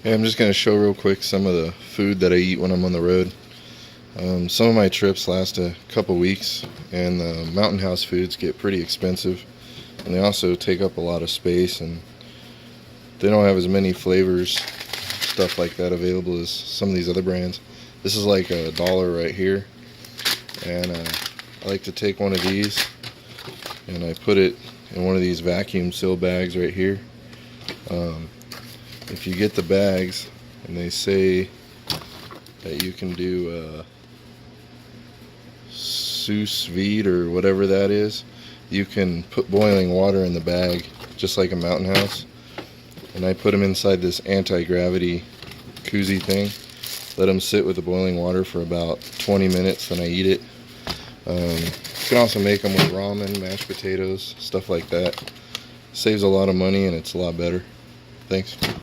Hey, I'm just going to show real quick some of the food that I eat when I'm on the road. Some of my trips last a couple weeks, and the Mountain House foods get pretty expensive, and they also take up a lot of space, and they don't have as many flavors, stuff like that available as some of these other brands. This is like $1 right here, and I like to take one of these and I put it in one of these vacuum seal bags right here. If you get the bags and they say that you can do sous vide or whatever that is, you can put boiling water in the bag just like a Mountain House, and I put them inside this anti-gravity koozie thing, let them sit with the boiling water for about 20 minutes, then I eat it. You can also make them with ramen, mashed potatoes, stuff like that. Saves a lot of money and it's a lot better. Thanks.